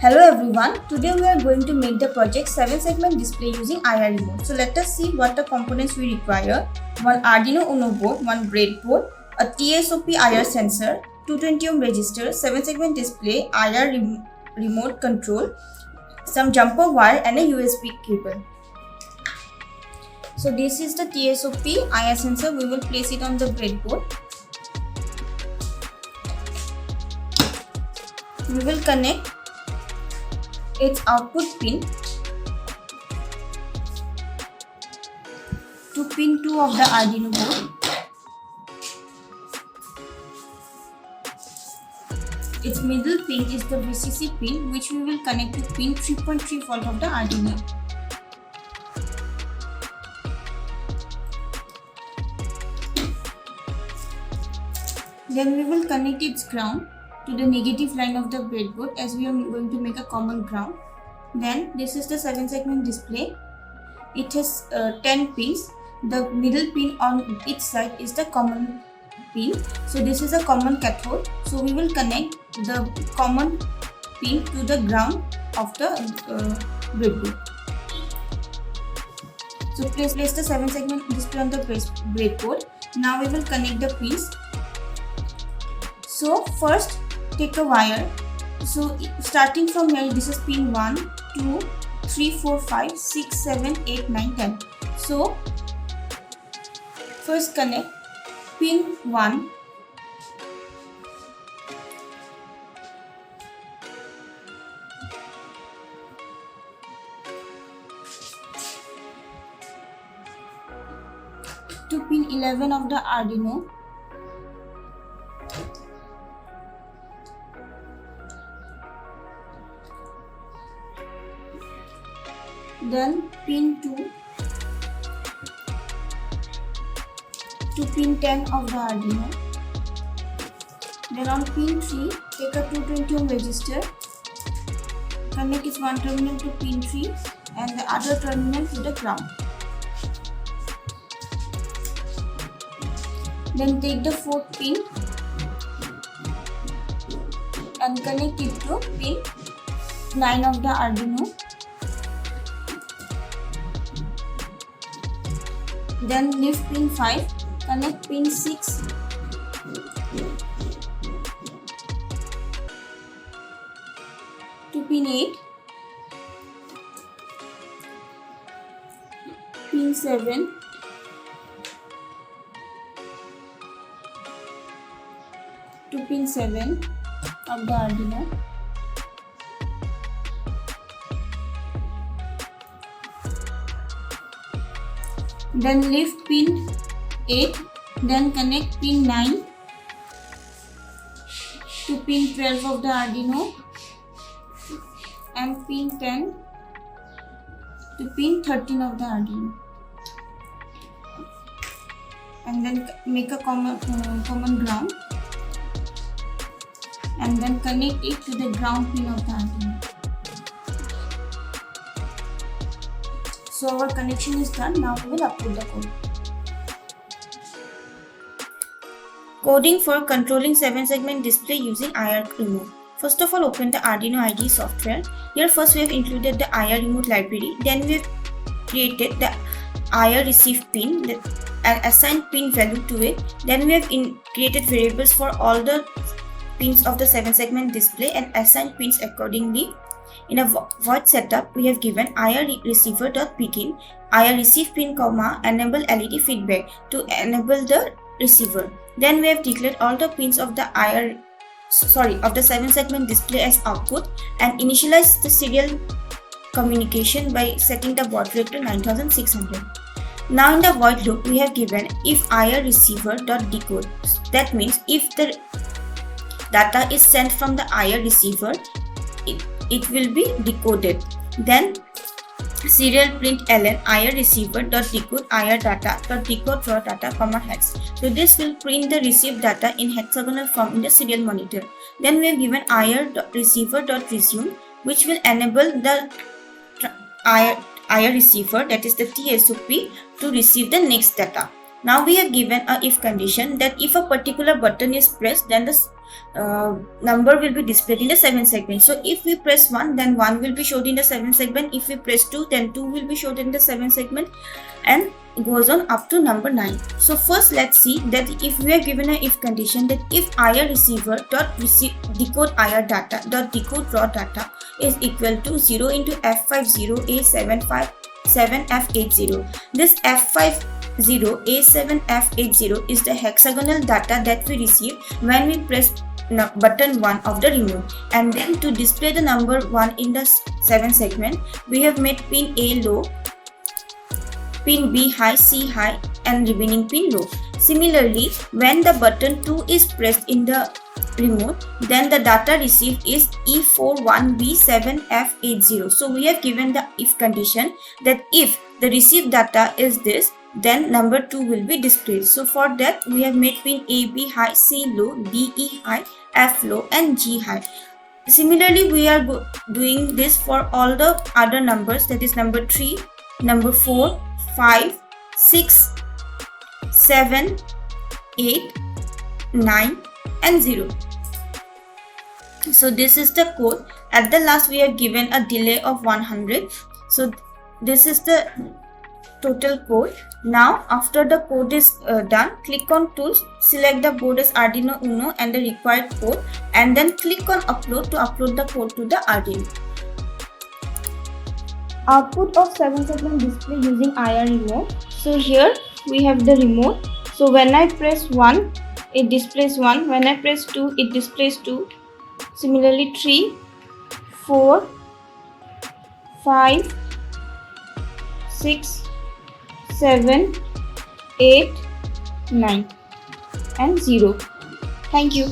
Hello everyone, today we are going to make the project 7-segment display using IR remote. So let us see what the components we require. One Arduino Uno board, one breadboard, a TSOP IR sensor, 220 ohm resistor, 7-segment display, IR remote control, some jumper wire and a USB cable. So this is the TSOP IR sensor. We will place it on the breadboard. We will connect its output pin to pin 2 of the Arduino board. Its middle pin is the VCC pin, which we will connect to pin 3.3 volt of the Arduino. Then we will connect its ground to the negative line of the breadboard, as we are going to make a common ground. Then this is the 7-segment display. It has 10 pins. The middle pin on each side is the common pin. So this is a common cathode. So we will connect the common pin to the ground of the breadboard. So place the 7-segment display on the breadboard. Now we will connect the pins. So first take a wire. So starting from here, this is pin 1, 2, 3, 4, 5, 6, 7, 8, 9, 10. So first connect pin 1. To pin 11 of the Arduino. Then pin 2 to pin 10 of the Arduino. Then on pin 3, take a 220 ohm resistor, connect its one terminal to pin 3 and the other terminal to the ground. Then take the 4th pin and connect it to pin 9 of the Arduino. Then lift pin 5, connect pin 6 to pin 8, pin 7, to pin 7 of the Arduino. Then lift pin 8, then connect pin 9 to pin 12 of the Arduino and pin 10 to pin 13 of the Arduino, and then make a common ground and then connect it to the ground pin of the Arduino. So our connection is done. Now we will upload the code. Coding for controlling 7-segment display using IR remote. First of all, open the Arduino IDE software. Here first we have included the IR remote library. Then we have created the IR receive pin and assigned pin value to it. Then we have created variables for all the pins of the 7-segment display and assigned pins accordingly. In a void setup, we have given IR receiver.begin, IR receive pin, enable LED feedback to enable the receiver. Then we have declared all the pins of the 7-segment display as output and initialized the serial communication by setting the baud rate to 9600. Now in the void loop, we have given if IR receiver.decode. That means if the data is sent from the IR receiver, it will be decoded. Then serial print ln IR receiver.decode IR data.decode raw data, hex. So this will print the received data in hexagonal form in the serial monitor. Then we have given IR receiver.resume, which will enable the IR receiver, that is the TSOP, to receive the next data. Now we have given a if condition that if a particular button is pressed, then the number will be displayed in the 7th segment. So if we press 1, then 1 will be showed in the 7th segment. If we press 2, then 2 will be showed in the 7th segment, and goes on up to number 9. So first let's see that if we are given a if condition that if IR receiver dot decode IR data dot decode raw data is equal to 0 into F50A757F80. This F50A7F80 is the hexagonal data that we receive when we press button 1 of the remote. And then to display the number 1 in the 7th segment, we have made pin A low, pin B high, C high, and remaining pin low. Similarly, when the button 2 is pressed in the remote, then the data received is E41B7F80. So we have given the if condition that if the received data is this, then number 2 will be displayed. So for that, we have made pin AB high, C low, DE high, F low, and G high. Similarly, we are doing this for all the other numbers, that is number 3, number 4, 5, 6, 7, 8, 9, and 0. So this is the code. At the last, we have given a delay of 100. So this is the total code. Now after the code is done, click on tools, select the board as Arduino Uno and the required code, and then click on upload to upload the code to the Arduino. Output of 7 segment display using IR remote. So here we have the remote. So when I press 1, it displays 1. When I press 2, it displays 2. Similarly 3, 4, 5, 6, 7, 8, 9, and 0. Thank you.